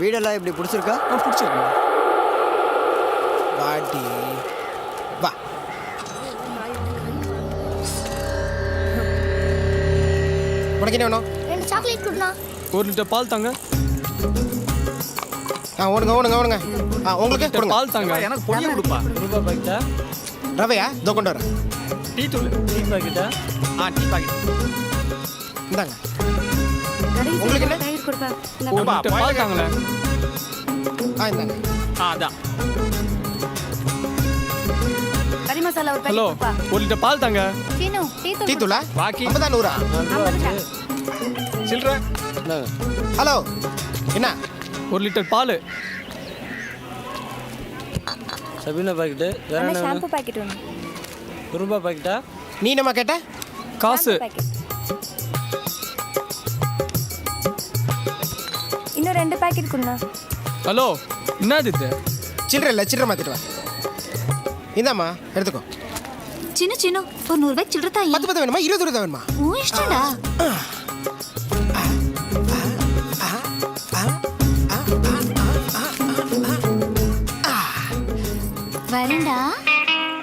வீடெல்லாம் எப்படி பிடிச்சிருக்கா? பிடிச்சிருக்கேன். வாடி வா. உனக்கு என்ன வேணும்? 2 சாக்லேட் குடுனா. 1 லிட்டர் பால் தாங்க. ஓடுங்க. உங்களுக்கு லிட்டர் கொடுங்க. பால் தாங்க. எனக்கு பொடியை கொடுப்பா. ரூபா பாக்கெட்டா? ரவையா? இதோ கொண்டு வரேன். டீ தூள். டீ பாக்கெட்டா? Tea packet. இந்தாங்க. உங்களுக்கு என்ன? தயிர் குடுப்பா. 1 லிட்டர் பால் தாங்களே. இந்தாங்க. அதான். கறி மசாலா ஒரு ஹலோ, பாக்கெட் குடுப்பா. 1 லிட்டர் பால் தாங்க. சீனு டீ டீ தூளா? பாக்கி 50 100. 50. சில்லற. ஹலோ, என்ன? 1 லிட்டர் பால். சபீனா பாக்கெட்டு. வேற அந்த என்ன வேணும்? ஷாம்பு பாக்கெட் ஒன்னு. ரூபா பாக்கெட்டா? நீ என்னம்மா கேட்ட? காசு. இன்னும் 2 பாக்கெட் குடுனா. ஹலோ, என்னது இது? சில்லறை மாத்திட்டு வா. இந்தாம்மா எடுத்துக்கோ. சின்ன ஒரு 100 ரூபாய் சில்லற தாயே. 10 வேணுமா? 20 வேணுமா? ஓ இஷ்டடா. வரேன்டா.